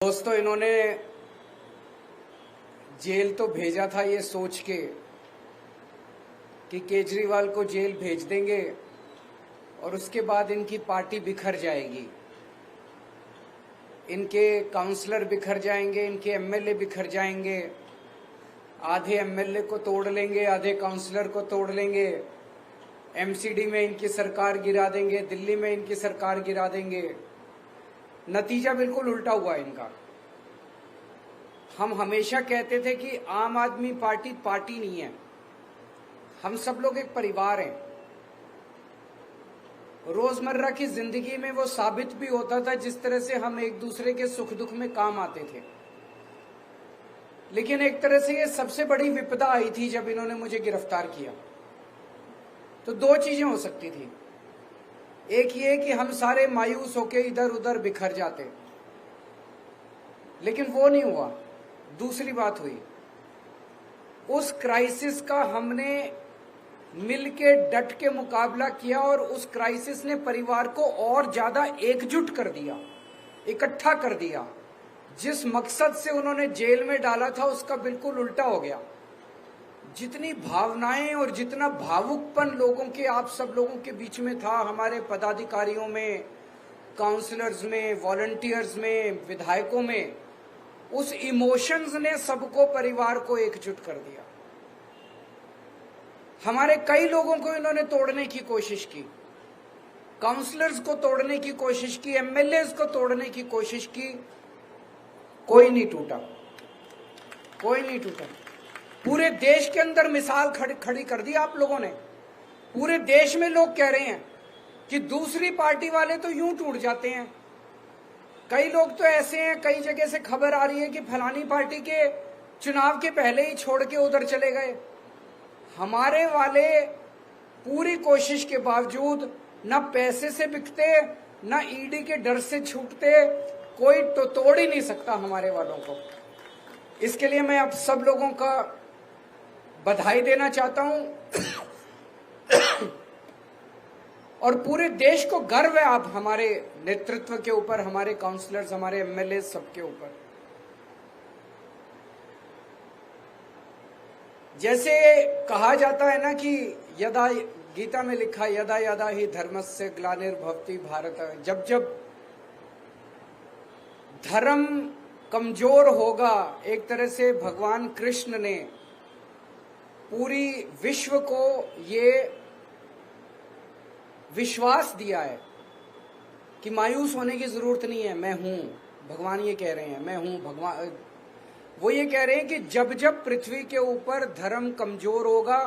दोस्तों, इन्होंने जेल तो भेजा था ये सोच के कि केजरीवाल को जेल भेज देंगे और उसके बाद इनकी पार्टी बिखर जाएगी, इनके काउंसलर बिखर जाएंगे, इनके एमएलए बिखर जाएंगे, आधे एमएलए को तोड़ लेंगे, आधे काउंसलर को तोड़ लेंगे, एमसीडी में इनकी सरकार गिरा देंगे, दिल्ली में इनकी सरकार गिरा देंगे। नतीजा बिल्कुल उल्टा हुआ इनका। हम हमेशा कहते थे कि आम आदमी पार्टी पार्टी नहीं है, हम सब लोग एक परिवार हैं। रोजमर्रा की जिंदगी में वो साबित भी होता था जिस तरह से हम एक दूसरे के सुख दुख में काम आते थे। लेकिन एक तरह से ये सबसे बड़ी विपदा आई थी जब इन्होंने मुझे गिरफ्तार किया। तो दो चीजें हो सकती थी, एक ये कि हम सारे मायूस होके इधर उधर बिखर जाते, लेकिन वो नहीं हुआ। दूसरी बात हुई, उस क्राइसिस का हमने मिलके डट के मुकाबला किया और उस क्राइसिस ने परिवार को और ज्यादा एकजुट कर दिया, इकट्ठा कर दिया। जिस मकसद से उन्होंने जेल में डाला था उसका बिल्कुल उल्टा हो गया। जितनी भावनाएं और जितना भावुकपन लोगों के, आप सब लोगों के बीच में था, हमारे पदाधिकारियों में, काउंसलर्स में, वॉलंटियर्स में, विधायकों में, उस इमोशंस ने सबको, परिवार को एकजुट कर दिया। हमारे कई लोगों को इन्होंने तोड़ने की कोशिश की, काउंसलर्स को तोड़ने की कोशिश की, एमएलए को तोड़ने की कोशिश की, कोई नहीं टूटा, कोई नहीं टूटा। पूरे देश के अंदर मिसाल खड़ी कर दी आप लोगों ने। पूरे देश में लोग कह रहे हैं कि दूसरी पार्टी वाले तो यूं टूट जाते हैं। कई लोग तो ऐसे हैं, कई जगह से खबर आ रही है कि फलानी पार्टी के चुनाव के पहले ही छोड़ के उधर चले गए। हमारे वाले पूरी कोशिश के बावजूद न पैसे से बिकते, न ईडी के डर से छूटते, कोई तो तोड़ ही नहीं सकता हमारे वालों को। इसके लिए मैं आप सब लोगों का बधाई देना चाहता हूं और पूरे देश को गर्व है आप हमारे नेतृत्व के ऊपर, हमारे काउंसलर्स, हमारे एमएलए, सबके ऊपर। जैसे कहा जाता है ना कि यदा, गीता में लिखा, यदा यदा ही धर्मस्य ग्लानिर्भवति भारत। जब जब धर्म कमजोर होगा, एक तरह से भगवान कृष्ण ने पूरी विश्व को ये विश्वास दिया है कि मायूस होने की जरूरत नहीं है, मैं हूं। भगवान ये कह रहे हैं, मैं हूं भगवान। वो ये कह रहे हैं कि जब जब पृथ्वी के ऊपर धर्म कमजोर होगा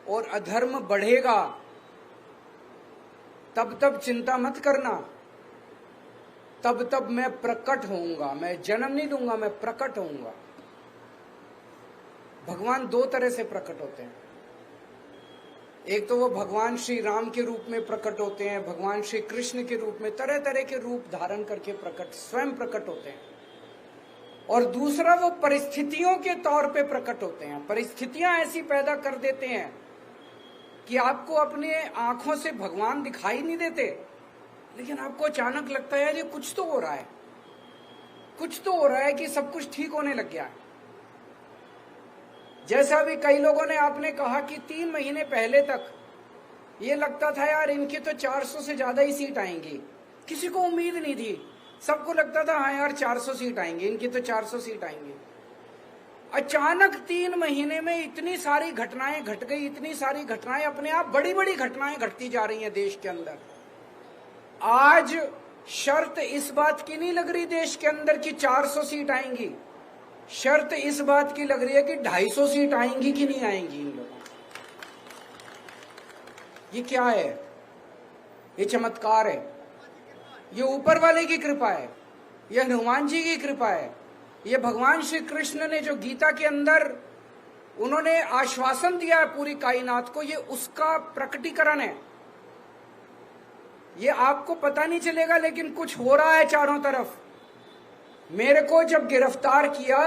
और अधर्म बढ़ेगा, तब तब चिंता मत करना, तब तब मैं प्रकट होऊंगा। मैं जन्म नहीं दूंगा, मैं प्रकट होऊंगा। भगवान दो तरह से प्रकट होते हैं। एक तो वो भगवान श्री राम के रूप में प्रकट होते हैं, भगवान श्री कृष्ण के रूप में, तरह तरह के रूप धारण करके स्वयं प्रकट होते हैं। और दूसरा वो परिस्थितियों के तौर पे प्रकट होते हैं। परिस्थितियां ऐसी पैदा कर देते हैं कि आपको अपने आंखों से भगवान दिखाई नहीं देते, लेकिन आपको अचानक लगता है ये कुछ तो हो रहा है, कुछ तो हो रहा है, कि सब कुछ ठीक होने लग गया है। जैसा भी कई लोगों ने आपने कहा कि 3 महीने पहले तक ये लगता था यार इनकी तो 400 से ज्यादा ही सीट आएंगी। किसी को उम्मीद नहीं थी, सबको लगता था हाँ यार 400 सीट आएंगी, इनकी तो 400 सीट आएंगी। अचानक 3 महीने में इतनी सारी घटनाएं घट गई, इतनी सारी घटनाएं, अपने आप बड़ी बड़ी घटनाएं घटती जा रही हैं देश के अंदर। आज शर्त इस बात की नहीं लग रही देश के अंदर कि 400 सीट आएंगी, शर्त इस बात की लग रही है कि 250 सीट आएंगी कि नहीं आएंगी इन लोगों। ये क्या है? ये चमत्कार है, ये ऊपर वाले की कृपा है, ये हनुमान जी की कृपा है, ये भगवान श्री कृष्ण ने जो गीता के अंदर उन्होंने आश्वासन दिया है पूरी कायनात को, ये उसका प्रकटीकरण है। ये आपको पता नहीं चलेगा, लेकिन कुछ हो रहा है चारों तरफ। मेरे को जब गिरफ्तार किया,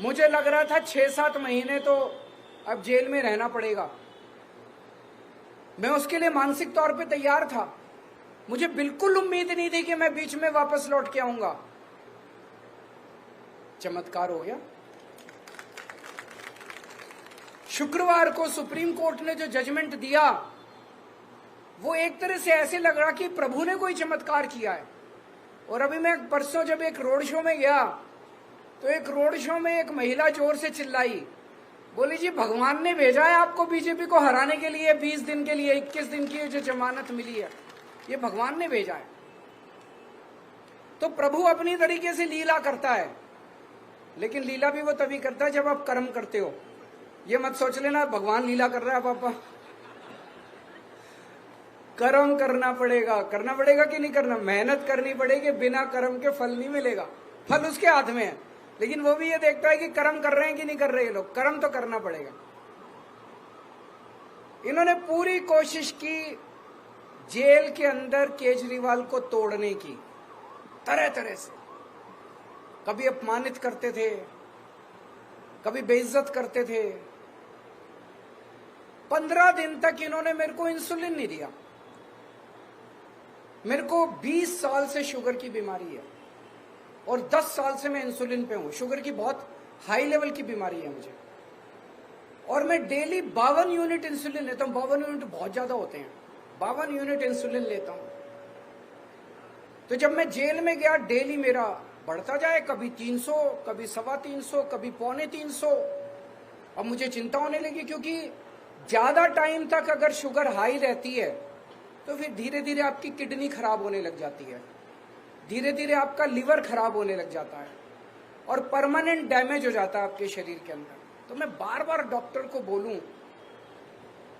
मुझे लग रहा था 6-7 महीने तो अब जेल में रहना पड़ेगा। मैं उसके लिए मानसिक तौर पे तैयार था। मुझे बिल्कुल उम्मीद नहीं थी कि मैं बीच में वापस लौट के आऊंगा। चमत्कार हो गया। शुक्रवार को सुप्रीम कोर्ट ने जो जजमेंट दिया वो एक तरह से ऐसे लग रहा कि प्रभु ने कोई चमत्कार किया है। और अभी मैं परसों जब एक रोड शो में गया तो एक रोड शो में एक महिला जोर से चिल्लाई, बोली जी भगवान ने भेजा है आपको बीजेपी को हराने के लिए, 20 दिन के लिए, 21 दिन की जो जमानत मिली है ये भगवान ने भेजा है। तो प्रभु अपनी तरीके से लीला करता है, लेकिन लीला भी वो तभी करता है जब आप कर्म करते हो। ये मत सोच लेना भगवान लीला कर रहा है पापा। कर्म करना पड़ेगा कि नहीं करना, मेहनत करनी पड़ेगी, बिना कर्म के फल नहीं मिलेगा, फल उसके हाथ में है। लेकिन वो भी ये देखता है कि कर्म कर रहे हैं कि नहीं कर रहे ये लोग, कर्म तो करना पड़ेगा। इन्होंने पूरी कोशिश की जेल के अंदर केजरीवाल को तोड़ने की, तरह तरह से। कभी अपमानित करते थे, कभी बेइज्जत करते थे। 15 दिन तक इन्होंने मेरे को इंसुलिन नहीं दिया। मेरे को 20 साल से शुगर की बीमारी है और 10 साल से मैं इंसुलिन पे हूं। शुगर की बहुत हाई लेवल की बीमारी है मुझे, और मैं डेली 52 यूनिट इंसुलिन लेता हूं। 52 यूनिट बहुत ज्यादा होते हैं, 52 यूनिट इंसुलिन लेता हूं। तो जब मैं जेल में गया, डेली मेरा बढ़ता जाए, कभी 300, कभी 325, कभी 350। अब मुझे चिंता होने लगी, क्योंकि ज्यादा टाइम तक अगर शुगर हाई रहती है तो फिर धीरे धीरे आपकी किडनी खराब होने लग जाती है, धीरे धीरे आपका लिवर खराब होने लग जाता है और परमानेंट डैमेज हो जाता है आपके शरीर के अंदर। तो मैं बार बार डॉक्टर को बोलूं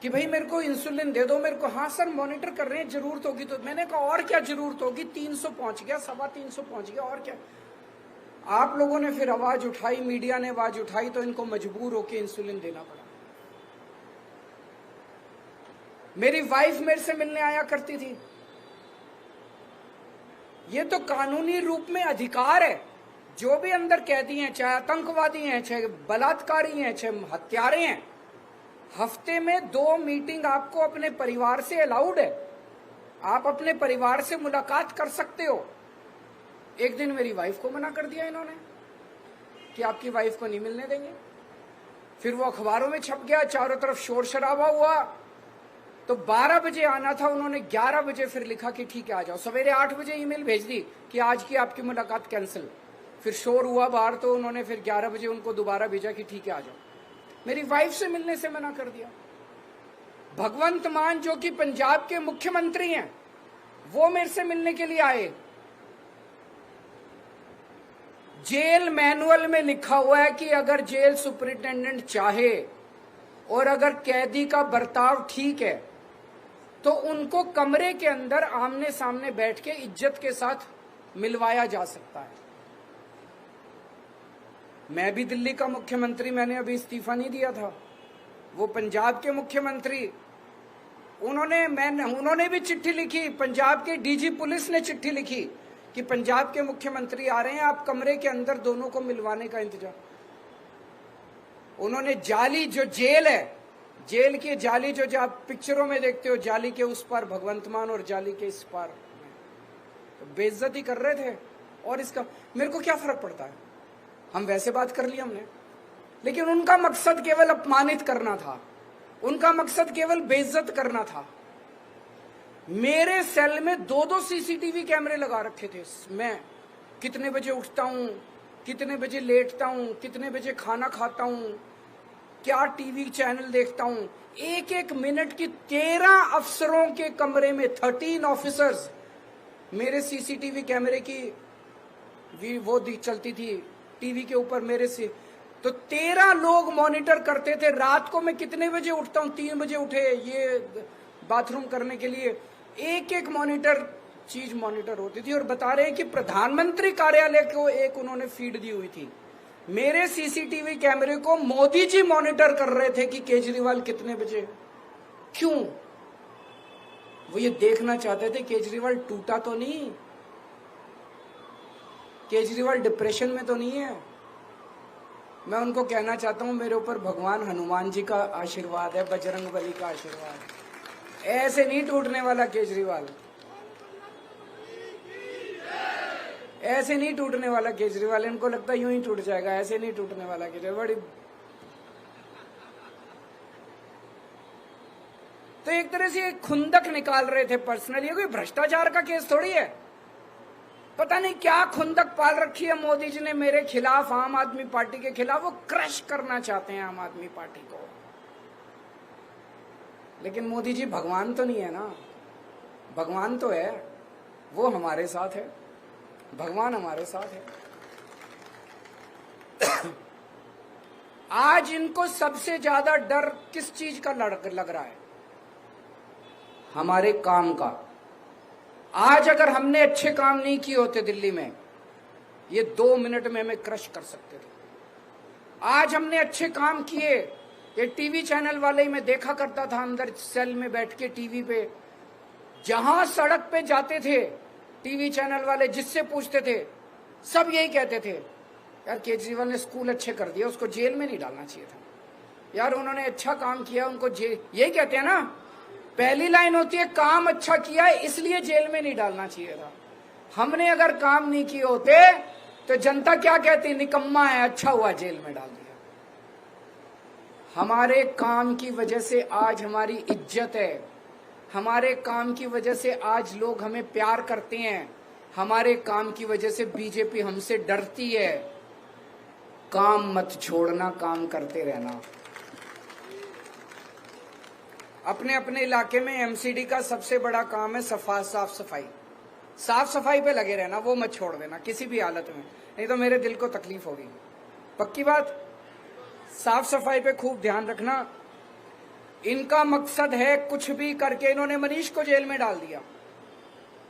कि भाई मेरे को इंसुलिन दे दो, मेरे को। हाँ सर मॉनिटर कर रहे हैं, जरूरत होगी तो। मैंने कहा और क्या जरूरत होगी, 300 पहुंच गया, 325 पहुंच गया, और क्या। आप लोगों ने फिर आवाज उठाई, मीडिया ने आवाज उठाई, तो इनको मजबूर होकर इंसुलिन देना पड़ा। मेरी वाइफ मेरे से मिलने आया करती थी। ये तो कानूनी रूप में अधिकार है। जो भी अंदर कैदी हैं, चाहे आतंकवादी हैं, चाहे बलात्कारी हैं, चाहे हत्यारे हैं, हफ्ते में 2 मीटिंग आपको अपने परिवार से अलाउड है। आप अपने परिवार से मुलाकात कर सकते हो। एक दिन मेरी वाइफ को मना कर दिया इन्होंने कि आपकी वाइफ को नहीं मिलने देंगे। फिर वो अखबारों में छप गया, चारों तरफ शोर शराबा हुआ। तो 12 बजे आना था, उन्होंने 11 बजे फिर लिखा कि ठीक है आ जाओ। सवेरे 8 बजे ईमेल भेज दी कि आज की आपकी मुलाकात कैंसिल। फिर शोर हुआ बाहर, तो उन्होंने फिर 11 बजे उनको दोबारा भेजा कि ठीक है आ जाओ। मेरी वाइफ से मिलने से मना कर दिया। भगवंत मान जो कि पंजाब के मुख्यमंत्री हैं, वो मेरे से मिलने के लिए आए। जेल मैनुअल में लिखा हुआ है कि अगर जेल सुपरिटेंडेंट चाहे और अगर कैदी का बर्ताव ठीक है तो उनको कमरे के अंदर आमने सामने बैठ के इज्जत के साथ मिलवाया जा सकता है। मैं भी दिल्ली का मुख्यमंत्री, मैंने अभी इस्तीफा नहीं दिया था। वो पंजाब के मुख्यमंत्री, उन्होंने भी चिट्ठी लिखी। पंजाब के डीजी पुलिस ने चिट्ठी लिखी कि पंजाब के मुख्यमंत्री आ रहे हैं, आप कमरे के अंदर दोनों को मिलवाने का इंतजाम। उन्होंने जाली जो जेल है, जेल की जाली जो आप पिक्चरों में देखते हो, जाली के उस पार भगवंत मान और जाली के इस पार, तो बेइज्जती कर रहे थे। और इसका मेरे को क्या फर्क पड़ता है, हम वैसे बात कर ली हमने। लेकिन उनका मकसद केवल अपमानित करना था, उनका मकसद केवल बेइज्जत करना था। मेरे सेल में 2-2 सीसीटीवी कैमरे लगा रखे थे। मैं कितने बजे उठता हूं, कितने बजे लेटता हूं, कितने बजे खाना खाता हूं, क्या टीवी चैनल देखता हूं, एक एक मिनट की 13 अफसरों के कमरे में 13 ऑफिसर्स, मेरे सीसीटीवी कैमरे की वो चलती थी टीवी के ऊपर मेरे से। तो 13 लोग मॉनिटर करते थे। रात को मैं कितने बजे उठता हूं, 3 बजे उठे ये बाथरूम करने के लिए, एक एक चीज मॉनिटर होती थी। और बता रहे हैं कि प्रधानमंत्री कार्यालय को एक उन्होंने फीड दी हुई थी। मेरे सीसीटीवी कैमरे को मोदी जी मॉनिटर कर रहे थे कि केजरीवाल कितने बजे। क्यों? वो ये देखना चाहते थे केजरीवाल टूटा तो नहीं, केजरीवाल डिप्रेशन में तो नहीं है। मैं उनको कहना चाहता हूं मेरे ऊपर भगवान हनुमान जी का आशीर्वाद है, बजरंगबली का आशीर्वाद है। ऐसे नहीं टूटने वाला केजरीवाल। ऐसे नहीं टूटने वाला केजरीवाल, इनको लगता है यूं ही टूट जाएगा, ऐसे नहीं टूटने वाला केजरीवाल। बड़ी तो एक तरह से खुंदक निकाल रहे थे पर्सनली। कोई भ्रष्टाचार का केस थोड़ी है, पता नहीं क्या खुंदक पाल रखी है मोदी जी ने मेरे खिलाफ, आम आदमी पार्टी के खिलाफ। वो क्रश करना चाहते हैं आम आदमी पार्टी को। लेकिन मोदी जी भगवान तो नहीं है ना, भगवान तो है, वो हमारे साथ है, भगवान हमारे साथ है। आज इनको सबसे ज्यादा डर किस चीज का लग रहा है? हमारे काम का। आज अगर हमने अच्छे काम नहीं किए होते दिल्ली में, ये 2 मिनट में हमें क्रश कर सकते थे। आज हमने अच्छे काम किए। ये टीवी चैनल वाले ही मैं देखा करता था अंदर सेल में बैठ के टीवी पे, जहां सड़क पे जाते थे टीवी चैनल वाले, जिससे पूछते थे सब यही कहते थे, यार केजरीवाल ने स्कूल अच्छे कर दिया, उसको जेल में नहीं डालना चाहिए था, यार उन्होंने अच्छा काम किया, उनको जेल, यही कहते हैं ना। पहली लाइन होती है काम अच्छा किया है इसलिए जेल में नहीं डालना चाहिए था। हमने अगर काम नहीं किए होते तो जनता क्या कहती, निकम्मा है, अच्छा हुआ जेल में डाल दिया। हमारे काम की वजह से आज हमारी इज्जत है, हमारे काम की वजह से आज लोग हमें प्यार करते हैं, हमारे काम की वजह से बीजेपी हमसे डरती है। काम मत छोड़ना, काम करते रहना। अपने अपने इलाके में एमसीडी का सबसे बड़ा काम है साफ सफाई। साफ सफाई पे लगे रहना, वो मत छोड़ देना किसी भी हालत में, नहीं तो मेरे दिल को तकलीफ होगी। पक्की बात, साफ सफाई पे खूब ध्यान रखना। इनका मकसद है कुछ भी करके, इन्होंने मनीष को जेल में डाल दिया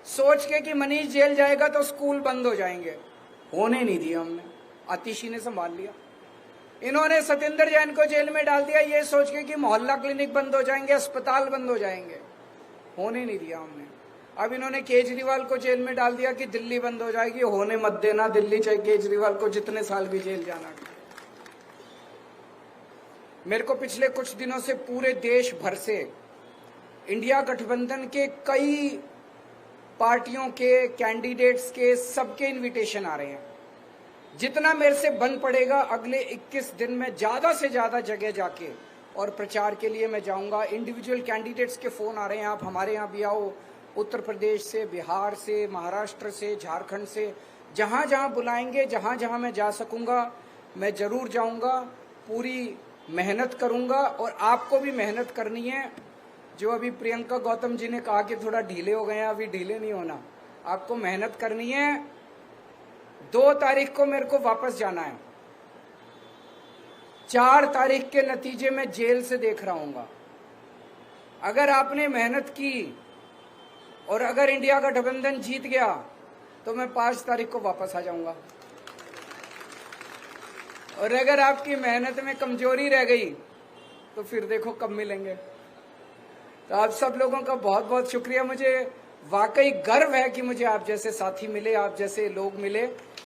सोच के कि मनीष जेल जाएगा तो स्कूल बंद हो जाएंगे, होने नहीं दिया हमने, आतिशी ने संभाल लिया। इन्होंने सत्येंद्र जैन को जेल में डाल दिया ये सोच के कि मोहल्ला क्लिनिक बंद हो जाएंगे, अस्पताल बंद हो जाएंगे, होने नहीं दिया हमने। अब इन्होंने केजरीवाल को जेल में डाल दिया कि दिल्ली बंद हो जाएगी, होने मत देना दिल्ली, चाहे केजरीवाल को जितने साल भी जेल जाना। मेरे को पिछले कुछ दिनों से पूरे देश भर से इंडिया गठबंधन के कई पार्टियों के कैंडिडेट्स के सबके इनविटेशन आ रहे हैं। जितना मेरे से बन पड़ेगा अगले 21 दिन में ज्यादा से ज्यादा जगह जाके और प्रचार के लिए मैं जाऊंगा। इंडिविजुअल कैंडिडेट्स के फोन आ रहे हैं, आप हमारे यहाँ भी आओ, उत्तर प्रदेश से, बिहार से, महाराष्ट्र से, झारखंड से, जहां जहां बुलाएंगे, जहां जहां मैं जा सकूंगा मैं जरूर जाऊंगा। पूरी मेहनत करूंगा और आपको भी मेहनत करनी है। जो अभी प्रियंका गौतम जी ने कहा कि थोड़ा ढीले हो गए हैं, अभी ढीले नहीं होना, आपको मेहनत करनी है। 2 तारीख को मेरे को वापस जाना है, 4 तारीख के नतीजे में जेल से देख रहा हूंगा। अगर आपने मेहनत की और अगर इंडिया गठबंधन जीत गया तो मैं 5 तारीख को वापस आ जाऊंगा, और अगर आपकी मेहनत में कमजोरी रह गई तो फिर देखो कब मिलेंगे। तो आप सब लोगों का बहुत बहुत शुक्रिया। मुझे वाकई गर्व है कि मुझे आप जैसे साथी मिले, आप जैसे लोग मिले।